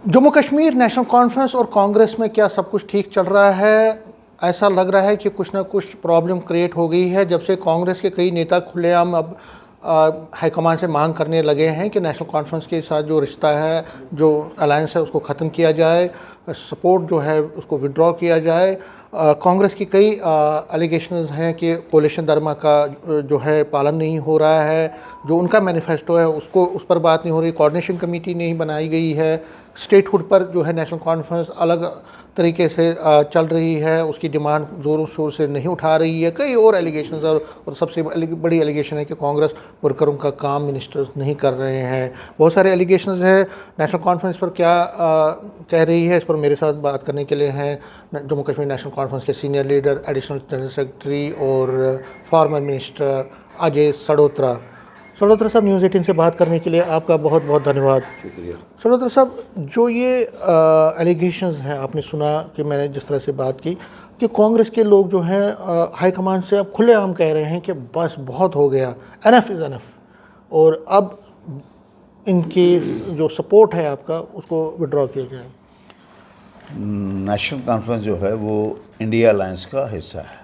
Jammu Kashmir national conference और कांग्रेस में क्या सब कुछ ठीक चल रहा है? ऐसा लग रहा है कि कुछ ना कुछ प्रॉब्लम क्रिएट हो गई है जब से कांग्रेस के कई नेता खुलेआम अब हाईकमान से मांग करने लगे हैं कि नेशनल कॉन्फ्रेंस के साथ जो रिश्ता है, जो अलायंस है, उसको ख़त्म किया जाए, सपोर्ट जो है उसको विड्रॉ किया जाए। कांग्रेस की कई एलिगेशंस हैं कि कोलिशन धर्म का जो है पालन नहीं हो रहा है, जो उनका मैनिफेस्टो है उसको उस पर बात नहीं हो रही, कोऑर्डिनेशन कमेटी नहीं बनाई गई है, स्टेटहुड पर जो है नेशनल कॉन्फ्रेंस अलग तरीके से चल रही है, उसकी डिमांड ज़ोरों शोर से नहीं उठा रही है, कई और एलिगेशंस। और सबसे बड़ी एलिगेशन है कि कांग्रेस वर्करों का काम मिनिस्टर्स नहीं कर रहे हैं। बहुत सारे एलिगेशंस है। नेशनल कॉन्फ्रेंस पर क्या कह रही है, इस पर मेरे साथ बात करने के लिए हैं जम्मू कश्मीर नेशनल कॉन्फ्रेंस के senior leader, additional general secretary और फॉर्मर मिनिस्टर अजय सड़ोत्रा। सड़ोत्रा साहब, न्यूज़ 18 से बात करने के लिए आपका बहुत बहुत धन्यवाद। शुक्रिया। सड़ोत्रा साहब, जो ये एलिगेशंस हैं, आपने सुना कि मैंने जिस तरह से बात की कि कांग्रेस के लोग जो हैं हाईकमान से अब खुलेआम कह रहे हैं कि बस बहुत हो गया, एनफ इज़ एनफ, और अब इनकी जो सपोर्ट है आपका उसको विड्रॉ किया जाए। नेशनल कॉन्फ्रेंस जो है वो इंडिया अलायंस का हिस्सा है,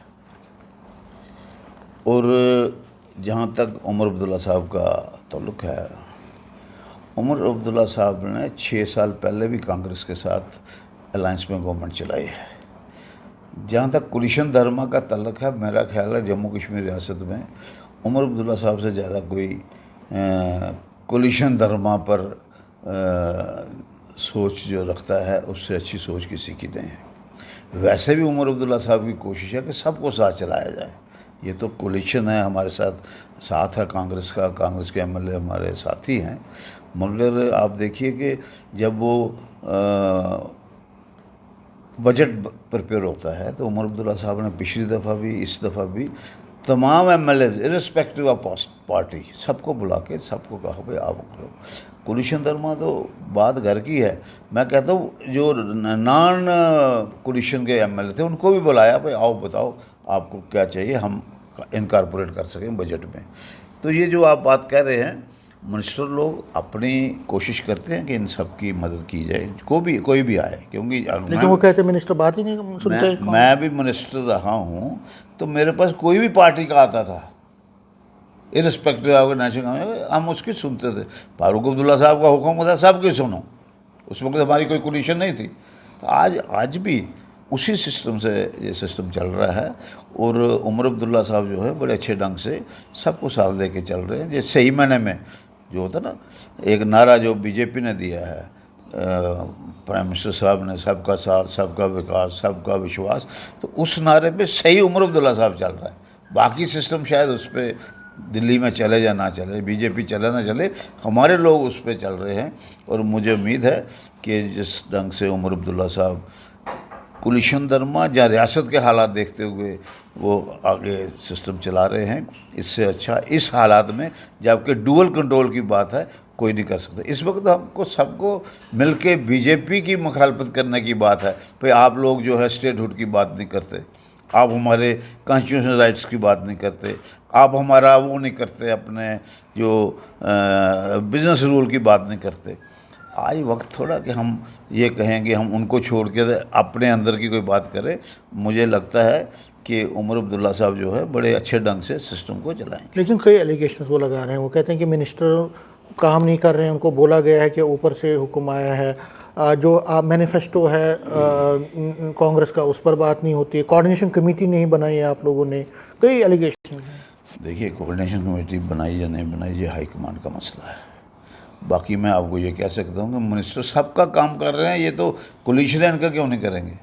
और जहाँ तक उमर अब्दुल्ला साहब का ताल्लुक़ है, उमर अब्दुल्ला साहब ने 6 साल पहले भी कांग्रेस के साथ अलायंस में गवर्नमेंट चलाई है। जहाँ तक कुलिशन धर्मा का ताल्लुक़ है, मेरा ख्याल है जम्मू कश्मीर रियासत में उमर अब्दुल्ला साहब से ज़्यादा कोई कुलिशन धर्मा पर सोच जो रखता है उससे अच्छी सोच किसी की नहीं है। वैसे भी उमर अब्दुल्ला साहब की कोशिश है कि सबको साथ चलाया जाए। ये तो कोलिशन है, हमारे साथ है कांग्रेस का, कांग्रेस के एमएलए हमारे साथी हैं, मगर आप देखिए कि जब वो बजट प्रिपेयर होता है तो उमर अब्दुल्ला साहब ने पिछली दफ़ा भी, इस दफ़ा भी तमाम एमएलएज इर्रिस्पेक्टिव ऑफ पार्टी सबको बुला के सबको कहा भाई आप करो। कुलिशन धर्मा तो बात घर की है। मैं कहता हूँ जो नॉन कुलिशन के एमएलए थे उनको भी बुलाया, भाई आओ बताओ आपको क्या चाहिए, हम इनकॉर्पोरेट कर सकें बजट में। तो ये जो आप बात कह रहे हैं, मिनिस्टर लोग अपनी कोशिश करते हैं कि इन सब की मदद की जाए, कोई भी आए, क्योंकि लेकिन वो कहते हैं मिनिस्टर बात ही नहीं सुनते। मैं भी मिनिस्टर रहा हूँ तो मेरे पास कोई भी पार्टी का आता था, इरिस्पेक्टिव ऑफ नेशनल, हम उसकी सुनते थे। फारूक अब्दुल्ला साहब का हुक्म था सबकी सुनो, उस वक्त हमारी कोई कंडीशन नहीं थी। तो आज भी उसी सिस्टम से ये सिस्टम चल रहा है, और उमर अब्दुल्ला साहब जो है बड़े अच्छे ढंग से सबको साथ दे के चल रहे हैं। ये सही मायने में जो होता ना, एक नारा जो बीजेपी ने दिया है, प्राइम मिनिस्टर साहब ने, सबका साथ, सबका विकास, सबका विश्वास, तो उस नारे पे सही उमर अब्दुल्ला साहब चल रहा है। बाकी सिस्टम शायद उस पर दिल्ली में चले या ना चले, बीजेपी चले ना चले, हमारे लोग उस पर चल रहे हैं। और मुझे उम्मीद है कि जिस ढंग से उमर अब्दुल्ला साहब कुलिशन धर्मा या रियासत के हालात देखते हुए वो आगे सिस्टम चला रहे हैं, इससे अच्छा इस हालात में जबकि डुअल कंट्रोल की बात है कोई नहीं कर सकता। इस वक्त हमको सबको मिलके बीजेपी की मुखालफत करने की बात है। भाई आप लोग जो है स्टेटहुड की बात नहीं करते, आप हमारे कॉन्स्टिट्यूशनल राइट्स की बात नहीं करते, आप हमारा वो नहीं करते, अपने जो बिज़नेस रूल की बात नहीं करते। आज वक्त थोड़ा कि हम ये कहें कि हम उनको छोड़ के अपने अंदर की कोई बात करें। मुझे लगता है कि उमर अब्दुल्ला साहब जो है बड़े अच्छे ढंग से सिस्टम को चलाएंगे। लेकिन कई एलिगेशंस वो लगा रहे हैं, वो कहते हैं कि मिनिस्टर काम नहीं कर रहे हैं, उनको बोला गया है कि ऊपर से हुक्म आया है, जो मैनिफेस्टो है कांग्रेस का उस पर बात नहीं होती है, कोऑर्डिनेशन कमेटी नहीं बनाई है आप लोगों ने, कई एलिगेशन हैं। देखिए, कोऑर्डिनेशन कमेटी बनाई या नहीं बनाई ये हाईकमान का मसला है। बाकी मैं आपको ये कह सकता हूँ कि मिनिस्टर सबका काम कर रहे हैं, ये तो कोलिशन इनका क्यों नहीं करेंगे।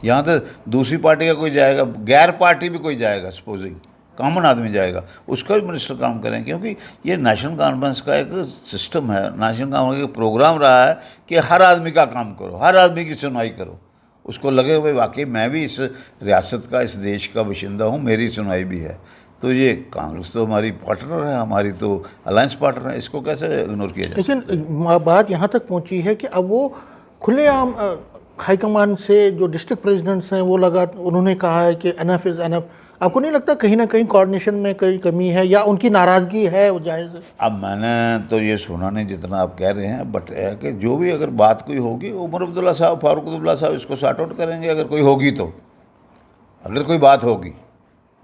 यहाँ तो दूसरी पार्टी का कोई जाएगा, गैर पार्टी भी कोई जाएगा, सपोजिंग कॉमन आदमी जाएगा, उसका भी मिनिस्टर काम करें, क्योंकि ये नेशनल कॉन्फ्रेंस का एक सिस्टम है, नेशनल कॉन्फ्रेंस का प्रोग्राम रहा है कि हर आदमी का काम करो, हर आदमी की सुनवाई करो। उसको लगे भाई वाकई मैं भी इस रियासत का, इस देश का बाशिंदा हूँ, मेरी सुनवाई भी है। तो ये कांग्रेस तो हमारी पार्टनर है, हमारी तो अलायंस पार्टनर है, इसको कैसे इग्नोर किया जाए। लेकिन बात यहाँ तक पहुँची है कि अब वो खुलेआम हाईकमान से जो डिस्ट्रिक्ट प्रेसिडेंट्स हैं वो उन्होंने कहा है कि एनएफ इज़ एनएफ, आपको नहीं लगता कहीं ना कहीं कोऑर्डिनेशन में कोई कमी है या उनकी नाराज़गी है, वो जायज़ है? अब मैंने तो ये सुना नहीं जितना आप कह रहे हैं, बट है कि जो भी अगर बात कोई होगी, उमर अब्दुल्ला साहब, फारूक अब्दुल्ला साहब इसको सॉर्ट आउट करेंगे, अगर कोई होगी तो, अगर कोई बात होगी।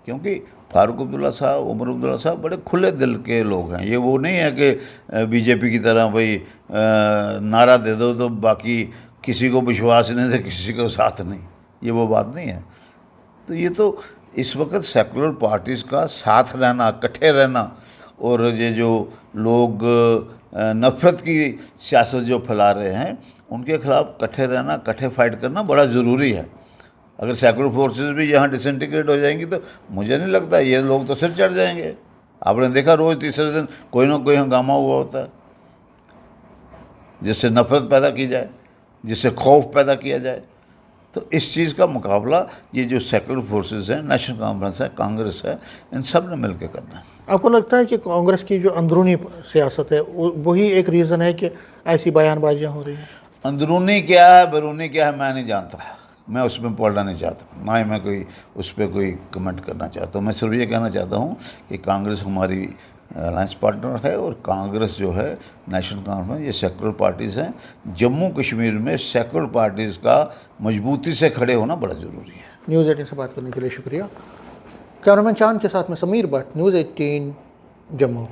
क्योंकि फारूक अब्दुल्ला साहब, उमर अब्दुल्ला साहब बड़े खुले दिल के लोग हैं। ये वो नहीं है कि बीजेपी की तरह भाई नारा दे दो तो बाकी किसी को विश्वास नहीं दे, किसी को साथ नहीं, ये वो बात नहीं है। तो ये तो इस वक्त सेकुलर पार्टीज़ का साथ रहना, इकट्ठे रहना, और ये जो लोग नफ़रत की सियासत जो फैला रहे हैं, उनके खिलाफ इकट्ठे रहना, इकट्ठे फाइट करना बड़ा ज़रूरी है। अगर सेकुलर फोर्सेस भी यहाँ डिसइंटीग्रेट हो जाएंगी तो मुझे नहीं लगता, ये लोग तो सिर चढ़ जाएंगे। आपने देखा रोज़ तीसरे दिन कोई ना कोई हंगामा हुआ होता है, जिससे नफ़रत पैदा की जाए, जिससे खौफ पैदा किया जाए। तो इस चीज़ का मुकाबला ये जो सेकुलर फोर्सेस हैं, नेशनल कॉन्फ्रेंस है, कांग्रेस है, इन सब ने मिल के करना है। आपको लगता है कि कांग्रेस की जो अंदरूनी सियासत है वही एक रीज़न है कि ऐसी बयानबाजियाँ हो रही हैं? अंदरूनी क्या है, बैरूनी क्या है, मैं नहीं जानता, मैं उसमें पढ़ना नहीं चाहता, ना ही मैं कोई उस पर कोई कमेंट करना चाहता हूँ। मैं सिर्फ ये कहना चाहता हूँ कि कांग्रेस हमारी अलायंस पार्टनर है, और कांग्रेस जो है, नेशनल कॉन्फ्रेंस, ये सेकुलर पार्टीज़ हैं। जम्मू कश्मीर में सेकुलर पार्टीज़ का मजबूती से खड़े होना बड़ा ज़रूरी है। न्यूज़ 18 से बात करने के लिए शुक्रिया। कैमरामैन चांद के साथ में समीर भट्ट, न्यूज़ 18 जम्मू।